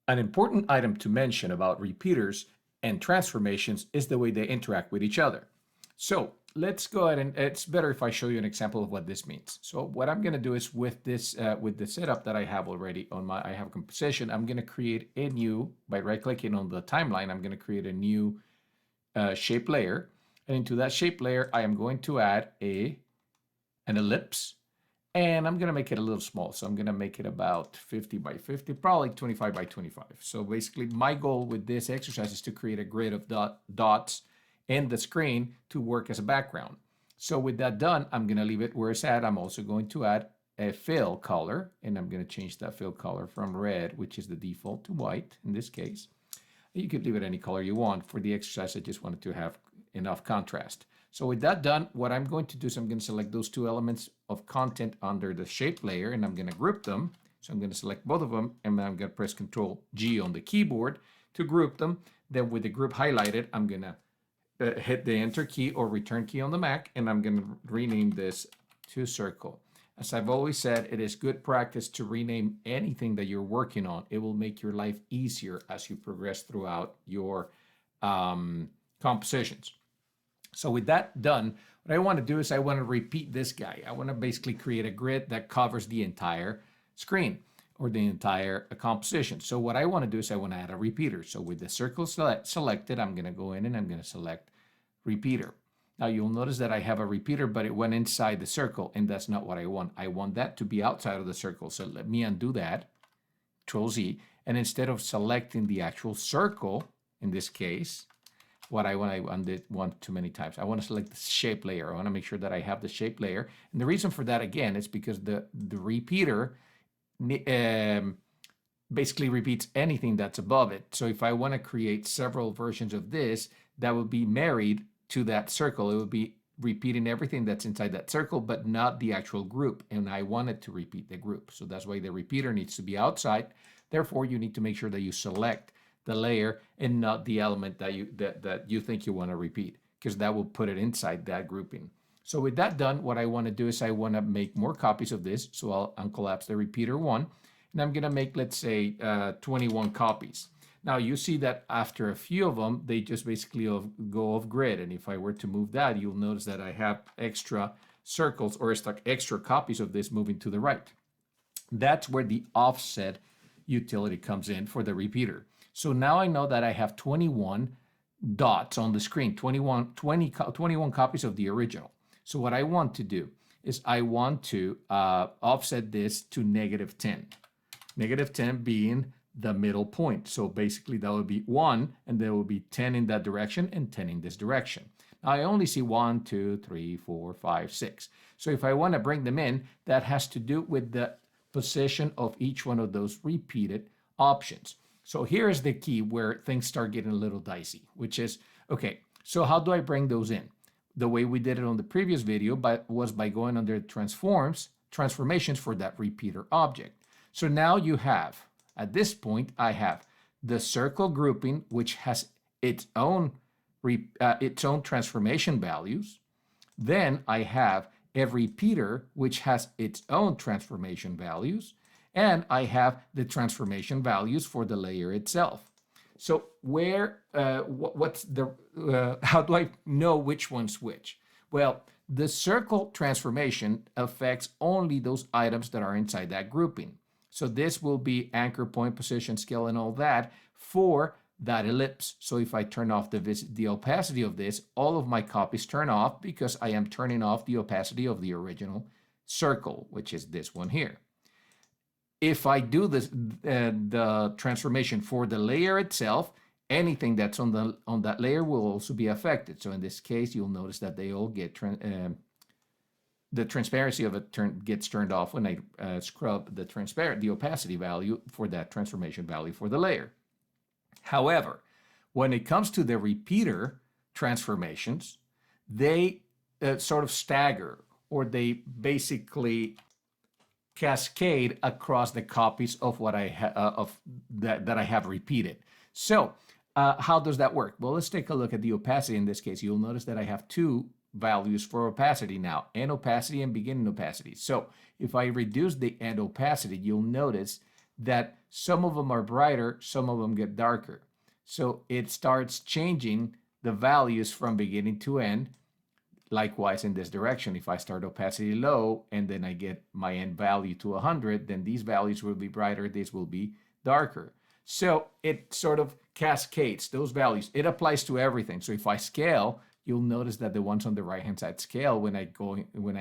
An important item to mention about repeaters and transformations is the way they interact with each other. So let's go ahead, and it's better if I show you an example of what this means. So what I'm going to do is with this, with the setup that I have already on my, I have a composition, I'm going to create a new, by right clicking on the timeline, I'm going to create a new shape layer. And into that shape layer, I am going to add an ellipse. And I'm going to make it a little small. So I'm going to make it about 50 by 50, probably 25 by 25. So basically my goal with this exercise is to create a grid of dots in the screen to work as a background. So with that done, I'm going to leave it where it's at. I'm also going to add a fill color, and I'm going to change that fill color from red, which is the default, to white in this case. You could leave it any color you want. For the exercise, I just wanted to have enough contrast. So with that done, what I'm going to do is I'm going to select those two elements of content under the shape layer, and I'm going to group them. So I'm going to select both of them, and then I'm going to press Control G on the keyboard to group them. Then with the group highlighted, I'm going to hit the Enter key or Return key on the Mac, and I'm going to rename this to Circle. As I've always said, it is good practice to rename anything that you're working on. It will make your life easier as you progress throughout your compositions. So with that done, what I want to do is I want to repeat this guy. I want to basically create a grid that covers the entire screen or the entire composition. So what I want to do is I want to add a repeater. So with the circle selected, I'm going to go in and I'm going to select repeater. Now you'll notice that I have a repeater, but it went inside the circle, and that's not what I want. I want that to be outside of the circle. So let me undo that, Control Z, and instead of selecting the actual circle, in this case, what I want, I undid one too many times. I want to select the shape layer. I want to make sure that I have the shape layer. And the reason for that, again, is because the repeater basically repeats anything that's above it. So if I want to create several versions of this, that would be married to that circle. It would be repeating everything that's inside that circle, but not the actual group. And I want it to repeat the group. So that's why the repeater needs to be outside. Therefore, you need to make sure that you select the layer and not the element that you think you want to repeat, because that will put it inside that grouping. So with that done, what I want to do is I want to make more copies of this. So I'll uncollapse the repeater one, and I'm going to make, let's say, 21 copies. Now you see that after a few of them, they just basically go off grid. And if I were to move that, you'll notice that I have extra circles or extra copies of this moving to the right. That's where the offset utility comes in for the repeater. So now I know that I have 21 dots on the screen, 21 copies of the original. So what I want to do is I want to offset this to -10. -10 being the middle point. So basically that would be 1, and there will be 10 in that direction and 10 in this direction. Now I only see 1, 2, 3, 4, 5, 6. So if I want to bring them in, that has to do with the position of each one of those repeated options. So here's the key where things start getting a little dicey, which is, okay, so how do I bring those in? The way we did it on the previous video was by going under transformations for that repeater object. So now you have, at this point, I have the circle grouping, which has its own transformation values. Then I have a repeater, which has its own transformation values. And I have the transformation values for the layer itself. So how do I know which one's which? Well, the circle transformation affects only those items that are inside that grouping. So this will be anchor point, position, scale, and all that for that ellipse. So if I turn off the opacity of this, all of my copies turn off because I am turning off the opacity of the original circle, which is this one here. If I do this, the transformation for the layer itself, anything that's on that layer will also be affected. So in this case, you'll notice that they all get the transparency of it gets turned off when I scrub the opacity value for that transformation value for the layer. However, when it comes to the repeater transformations, they sort of stagger, or they basically cascade across the copies of what that I have repeated. So how does that work? Well, let's take a look at the opacity. In this case, you'll notice that I have two values for opacity now, end opacity and beginning opacity. So if I reduce the end opacity, you'll notice that some of them are brighter, some of them get darker. So it starts changing the values from beginning to end. Likewise, in this direction, if I start opacity low and then I get my end value to 100, then these values will be brighter, these will be darker. So it sort of cascades those values. It applies to everything. So if I scale, you'll notice that the ones on the right hand side scale when I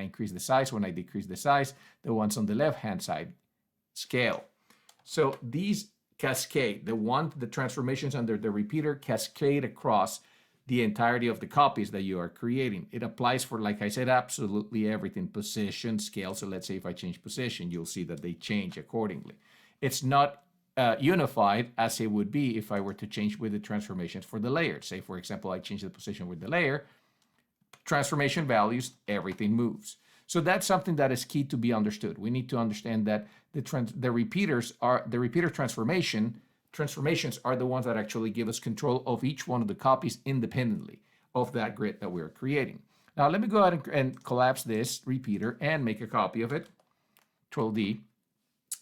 increase the size, when I decrease the size, the ones on the left hand side scale. So these cascade, the transformations under the repeater cascade across the entirety of the copies that you are creating. It applies for, like I said, absolutely everything. Position, scale. So let's say if I change position, you'll see that they change accordingly. It's not unified as it would be if I were to change with the transformations for the layer. Say, for example, I change the position with the layer, transformation values, everything moves. So that's something that is key to be understood. We need to understand that the repeater transformations are the ones that actually give us control of each one of the copies independently of that grid that we're creating. Now let me go ahead and collapse this repeater and make a copy of it, Control-D.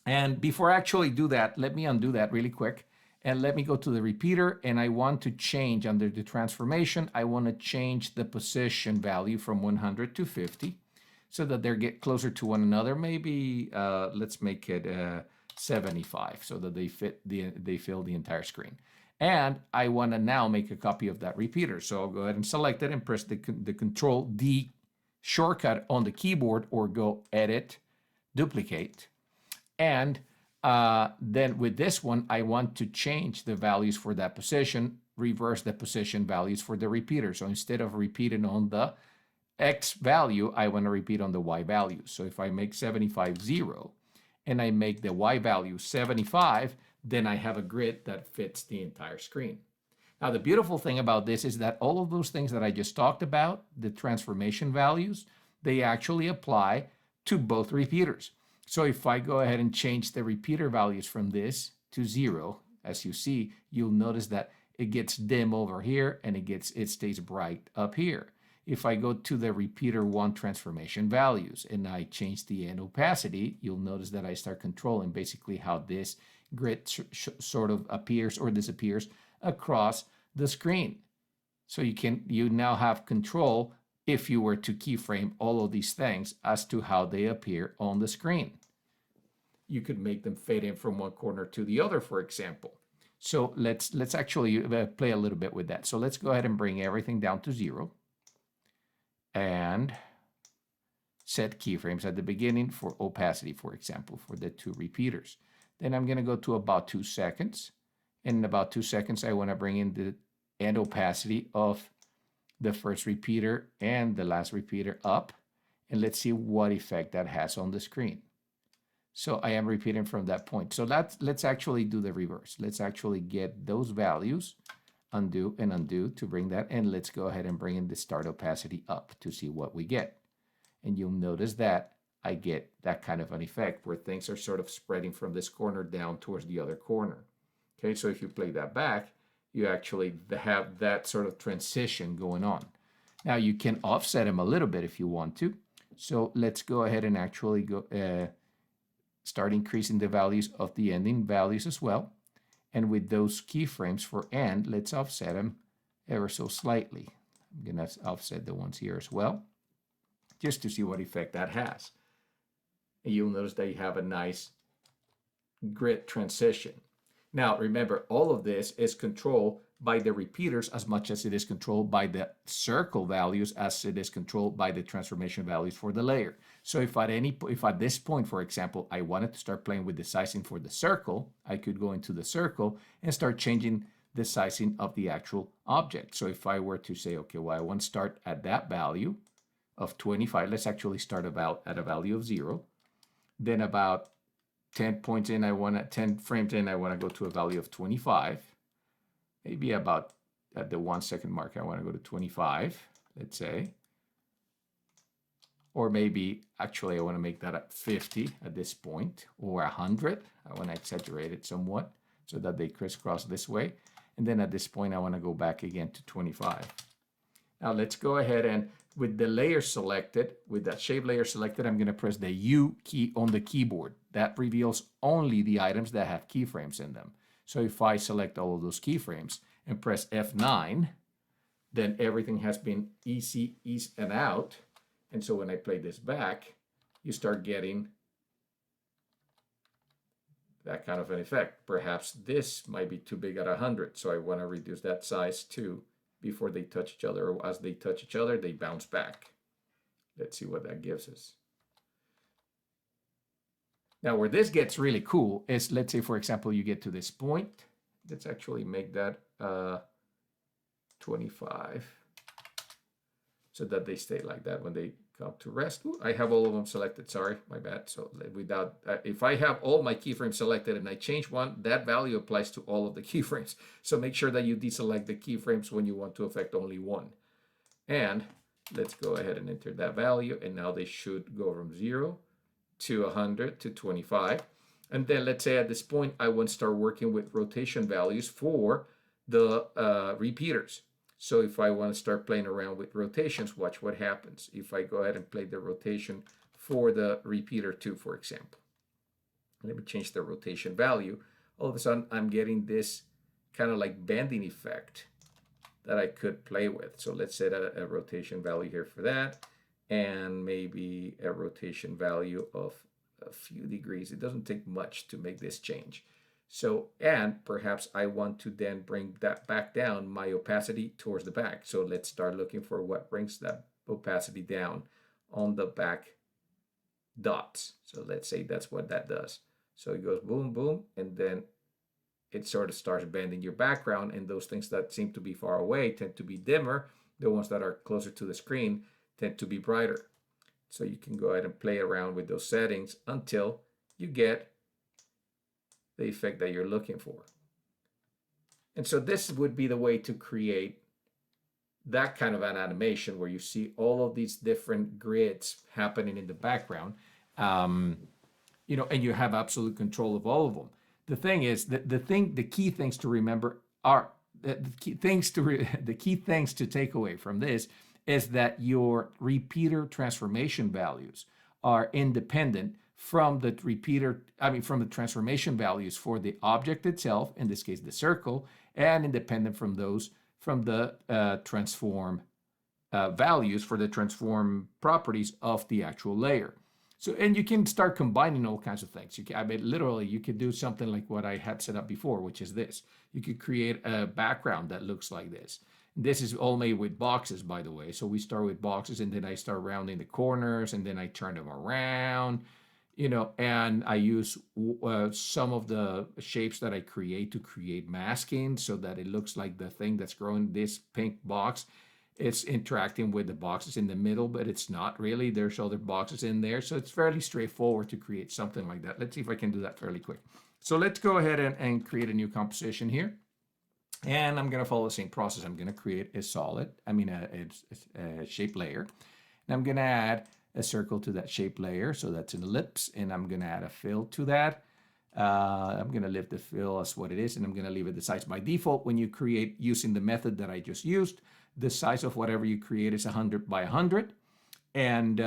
And before I actually do that, let me undo that really quick. And let me go to the repeater, and I want to change under the transformation. I want to change the position value from 100 to 50 so that they get closer to one another. Maybe let's make it 75 so that they fill the entire screen. And I want to now make a copy of that repeater. So I'll go ahead and select it and press the Control-D shortcut on the keyboard, or go Edit, Duplicate. And then with this one, I want to change the values for that position, reverse the position values for the repeater. So instead of repeating on the X value, I want to repeat on the Y value. So if I make 75 0 and I make the Y value 75, then I have a grid that fits the entire screen. Now, the beautiful thing about this is that all of those things that I just talked about, the transformation values, they actually apply to both repeaters. So if I go ahead and change the repeater values from this to 0, as you see, you'll notice that it gets dim over here and it stays bright up here. If I go to the repeater 1 transformation values and I change the end opacity, you'll notice that I start controlling basically how this grid sort of appears or disappears across the screen. So you now have control, if you were to keyframe all of these things, as to how they appear on the screen. You could make them fade in from one corner to the other, for example. So let's actually play a little bit with that. So let's go ahead and bring everything down to 0 and set keyframes at the beginning for opacity, for example, for the 2 repeaters. Then I'm going to go to about 2 seconds. And in about 2 seconds, I want to bring in the end opacity of the first repeater and the last repeater up. And let's see what effect that has on the screen. So I am repeating from that point. So let's actually do the reverse. Let's actually get those values, undo and undo to bring that. And let's go ahead and bring in the start opacity up to see what we get. And you'll notice that I get that kind of an effect where things are sort of spreading from this corner down towards the other corner. Okay, so if you play that back, you actually have that sort of transition going on. Now you can offset them a little bit if you want to. So let's go ahead and actually go start increasing the values of the ending values as well. And with those keyframes for end, let's offset them ever so slightly. I'm going to offset the ones here as well, just to see what effect that has. And you'll notice that you have a nice grid transition. Now, remember, all of this is controlled by the repeaters as much as it is controlled by the circle values as it is controlled by the transformation values for the layer. So if at this point, for example, I wanted to start playing with the sizing for the circle, I could go into the circle and start changing the sizing of the actual object. So if I were to say, okay, well, I want to start at that value of 25, let's actually start about at a value of 0. Then about 10 points in, 10 frames in, I want to go to a value of 25. Maybe about at the 1 second mark, I want to go to 25, let's say. Or maybe, actually, I want to make that at 50 at this point, or 100. I want to exaggerate it somewhat so that they crisscross this way. And then at this point, I want to go back again to 25. Now let's go ahead and with the layer selected, with that shape layer selected, I'm going to press the U key on the keyboard. That reveals only the items that have keyframes in them. So if I select all of those keyframes and press F9, then everything has been easy and out. And so when I play this back, you start getting that kind of an effect. Perhaps this might be too big at 100, so I want to reduce that size too before they touch each other, or as they touch each other, they bounce back. Let's see what that gives us. Now, where this gets really cool is, let's say, for example, you get to this point. Let's actually make that 25 so that they stay like that when they come to rest. Ooh, I have all of them selected. Sorry, my bad. So without, if I have all my keyframes selected and I change one, that value applies to all of the keyframes. So make sure that you deselect the keyframes when you want to affect only one. And let's go ahead and enter that value. And now they should go from 0 to 100 to 25. And then let's say at this point, I want to start working with rotation values for the repeaters. So if I want to start playing around with rotations, watch what happens. If I go ahead and play the rotation for the repeater 2, for example. Let me change the rotation value. All of a sudden, I'm getting this kind of like bending effect that I could play with. So let's set a rotation value here for that, and maybe a rotation value of a few degrees. It doesn't take much to make this change. So, and perhaps I want to then bring that back down, my opacity towards the back. So let's start looking for what brings that opacity down on the back dots. So let's say that's what that does. So it goes boom, boom, and then it sort of starts bending your background, and those things that seem to be far away tend to be dimmer. The ones that are closer to the screen tend to be brighter. So you can go ahead and play around with those settings until you get the effect that you're looking for. And so this would be the way to create that kind of an animation where you see all of these different grids happening in the background, you know, and you have absolute control of all of them. The thing is that the key things to remember are the key things to take away from this is that your repeater transformation values are independent from the from the transformation values for the object itself, in this case, the circle, and independent from those from the transform values for the transform properties of the actual layer. So, and you can start combining all kinds of things. You can, I mean, literally, you could do something like what I had set up before, which is this. You could create a background that looks like this. This is all made with boxes, by the way. So we start with boxes, and then I start rounding the corners, and then I turn them around. You know, and I use some of the shapes that I create to create masking so that it looks like the thing that's growing this pink box. It's interacting with the boxes in the middle, but it's not really. There's other boxes in there. So it's fairly straightforward to create something like that. Let's see if I can do that fairly quick. So let's go ahead and create a new composition here. And I'm going to follow the same process. I'm going to create a shape layer. And I'm going to add a circle to that shape layer. So that's an ellipse, and I'm going to add a fill to that. I'm going to leave the fill as what it is, and I'm going to leave it the size. By default, when you create using the method that I just used, the size of whatever you create is 100 by 100. And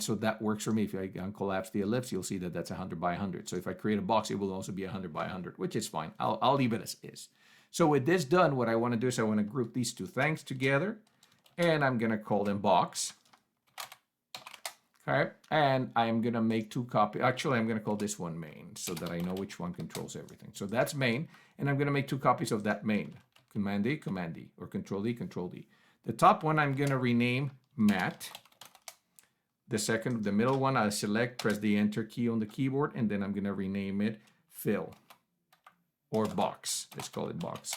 so that works for me. If I uncollapse the ellipse, you'll see that that's 100 by 100. So if I create a box, it will also be 100 by 100, which is fine. I'll leave it as is. So with this done, what I want to do is I want to group these two things together, and I'm going to call them box. Okay, and I'm going to make two copies. Actually, I'm going to call this one main so that I know which one controls everything. So that's main, and I'm going to make two copies of that main. Command D, or Control D, Control D. The top one I'm going to rename Matte. The middle one I select, press the Enter key on the keyboard, and then I'm going to rename it Fill or Box. Let's call it Box.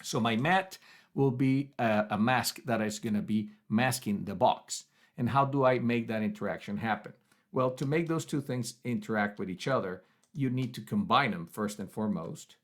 So my matte will be a mask that is going to be masking the box. And how do I make that interaction happen? Well, to make those two things interact with each other, you need to combine them first and foremost.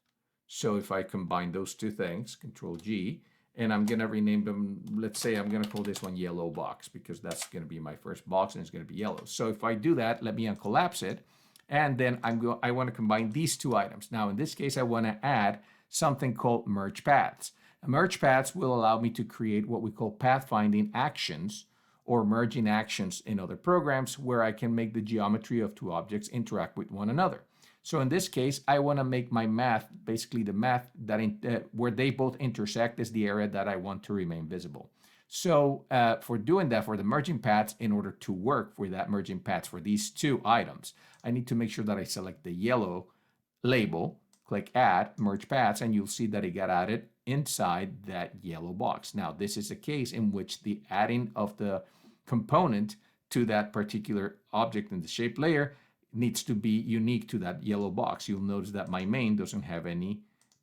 So if I combine those two things, Control G, and I'm going to rename them, let's say I'm going to call this one Yellow Box because that's going to be my first box and it's going to be yellow. So if I do that, let me uncollapse it. And then I want to combine these two items. Now, in this case, I want to add something called Merge Paths. Merge paths will allow me to create what we call pathfinding actions or merging actions in other programs where I can make the geometry of two objects interact with one another. So in this case, I want to make my math, basically the math that where they both intersect is the area that I want to remain visible. So for doing that, for the merging paths, in order to work for that merging paths for these two items, I need to make sure that I select the yellow label, click add, merge paths, and you'll see that it got added inside that yellow box. Now, this is a case in which the adding of the component to that particular object in the shape layer needs to be unique to that yellow box. You'll notice that my main doesn't have any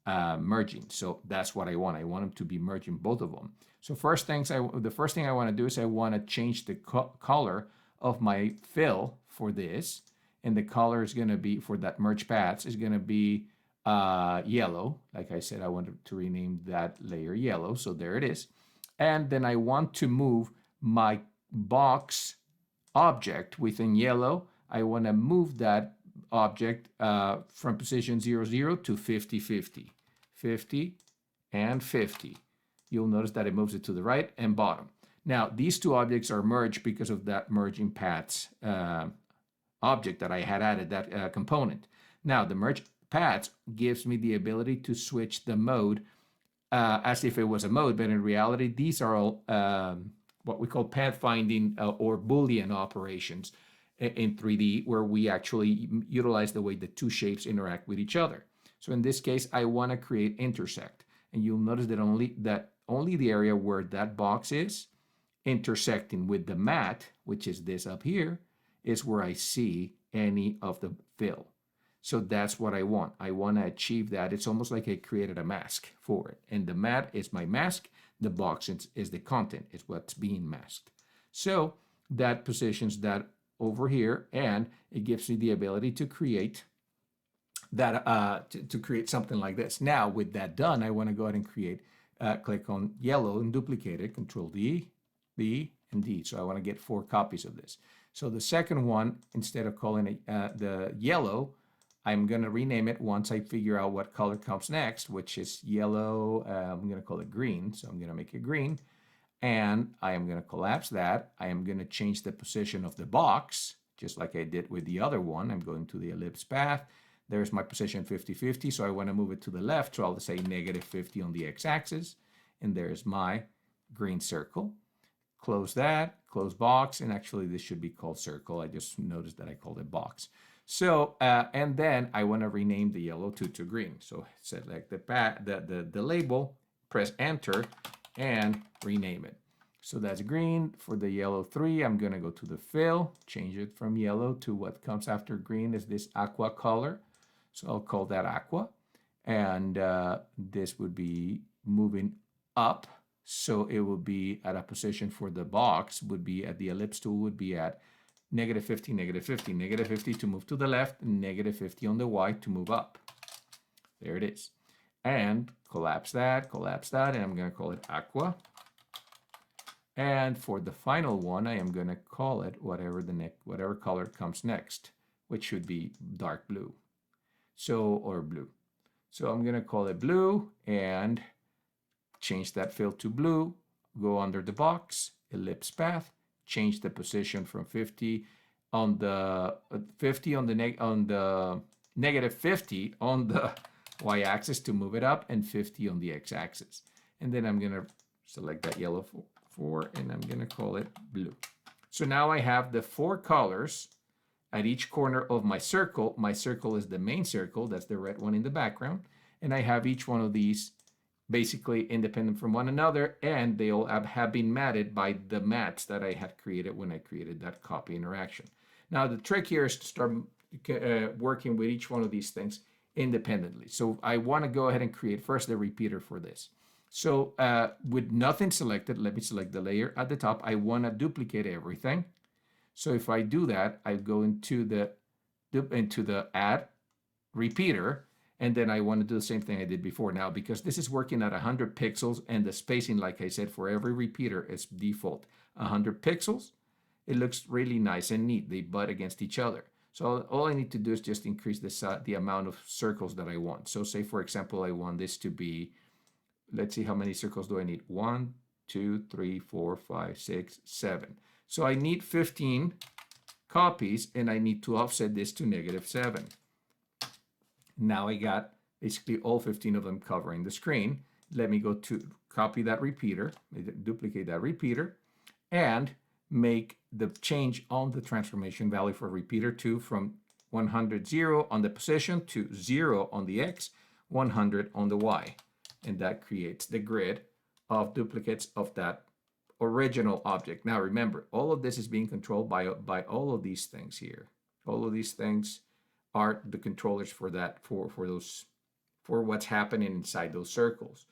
merging. So that's what I want. I want them to be merging both of them. So the first thing I want to do is I want to change the color of my fill for this. And the color is going to be, for that merge paths, is going to be yellow. Like I said, I wanted to rename that layer yellow. So there it is. And then I want to move my box object within yellow. I want to move that object from position 0, 0 to 50, 50. 50 and 50. You'll notice that it moves it to the right and bottom. Now, these two objects are merged because of that merging paths object that I had added, that component. Now, the merge paths gives me the ability to switch the mode as if it was a mode, but in reality, these are all what we call pathfinding or Boolean operations in 3D, where we actually utilize the way the two shapes interact with each other. So in this case, I want to create intersect, and you'll notice that only the area where that box is intersecting with the mat, which is this up here, is where I see any of the fill. So that's what I want. I want to achieve that. It's almost like I created a mask for it. And the mat is my mask. The box is the content, is what's being masked. So that positions that over here, and it gives me the ability to create that, to create something like this. Now, with that done, I want to go ahead and create, click on yellow and duplicate it, Control D, B, and D. So I want to get 4 copies of this. So the second one, instead of calling it the yellow, I'm going to rename it once I figure out what color comes next, which is yellow. I'm going to call it green. So I'm going to make it green. And I am going to collapse that. I am going to change the position of the box, just like I did with the other one. I'm going to the ellipse path. There's my position 50, 50. So I want to move it to the left. So I'll say negative 50 on the x-axis. And there's my green circle. Close that, close box, and actually this should be called circle. I just noticed that I called it box. So, and then I want to rename the yellow to green. So select the label, press enter, and rename it. So that's green. For the yellow 3, I'm going to go to the fill, change it from yellow to what comes after green is this aqua color. So I'll call that aqua. And this would be moving up. So it will be at a position for the box, would be at the ellipse tool, would be at negative 50, negative 50, negative 50 to move to the left, and negative 50 on the Y to move up. There it is. And collapse that, and I'm going to call it aqua. And for the final one, I am going to call it whatever color comes next, which should be dark blue. So, or blue. So I'm going to call it blue and change that fill to blue, go under the box, ellipse path, change the position from 50 on the negative 50 on the y-axis to move it up, and 50 on the x-axis. And then I'm going to select that yellow for, and I'm going to call it blue. So now I have the 4 colors at each corner of my circle. My circle is the main circle, that's the red one in the background, and I have each one of these basically independent from one another, and they all have been matted by the mats that I had created when I created that copy interaction. Now the trick here is to start working with each one of these things independently. So I want to go ahead and create first the repeater for this. So with nothing selected, let me select the layer at the top. I want to duplicate everything. So if I do that, I go into the add repeater. And then I want to do the same thing I did before. Now, because this is working at 100 pixels and the spacing, like I said, for every repeater is default 100 pixels, it looks really nice and neat. They butt against each other. So all I need to do is just increase the amount of circles that I want. So say, for example, I want this to be let's see how many circles do I need. 1, 2, 3, 4, 5, 6, 7. So I need 15 copies, and I need to offset this to -7. Now I got basically all 15 of them covering the screen. Let me go to copy that repeater, duplicate that repeater, and make the change on the transformation value for repeater 2 from 100, 0 on the position to 0 on the X, 100 on the Y. And that creates the grid of duplicates of that original object. Now remember, all of this is being controlled by all of these things here. All of these things are the controllers for that, for what's happening inside those circles.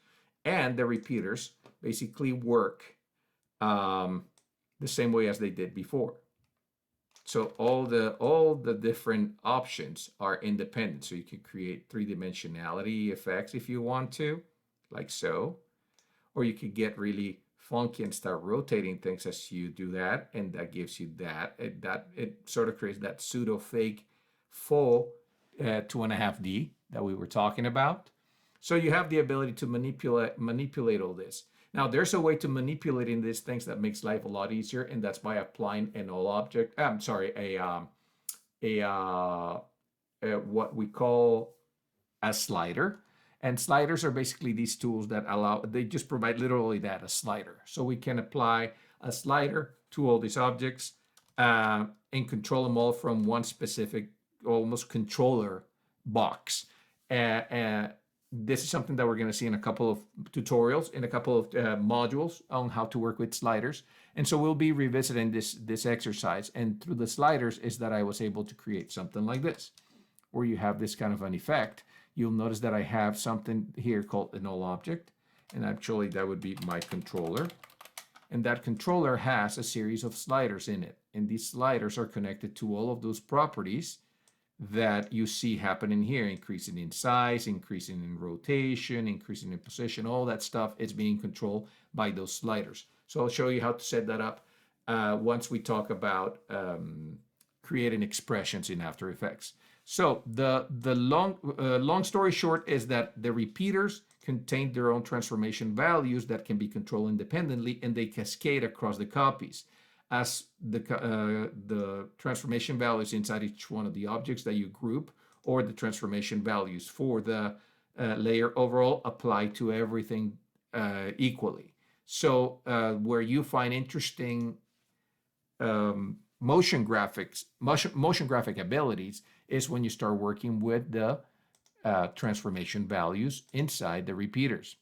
And the repeaters basically work the same way as they did before. So all the different options are independent. So you can create three-dimensionality effects if you want to, like so. Or you could get really funky and start rotating things as you do that, and that gives you that. It sort of creates that pseudo fake full 2.5D that we were talking about. So you have the ability to manipulate all this. Now there's a way to manipulating these things that makes life a lot easier, and that's by applying a null object. I'm sorry, what we call a slider. And sliders are basically these tools that they just provide literally that, a slider. So we can apply a slider to all these objects and control them all from one specific, almost controller box. This is something that we're going to see in a couple of tutorials, in a couple of modules on how to work with sliders. And so we'll be revisiting this exercise. And through the sliders is that I was able to create something like this, where you have this kind of an effect. You'll notice that I have something here called a null object, and actually that would be my controller. And that controller has a series of sliders in it, and these sliders are connected to all of those properties that you see happening here, increasing in size, increasing in rotation, increasing in position, all that stuff is being controlled by those sliders. So I'll show you how to set that up once we talk about creating expressions in After Effects. So the long story short is that the repeaters contain their own transformation values that can be controlled independently, and they cascade across the copies as the transformation values inside each one of the objects that you group, or the transformation values for the layer overall apply to everything equally. So where you find interesting motion graphic abilities is when you start working with the transformation values inside the repeaters.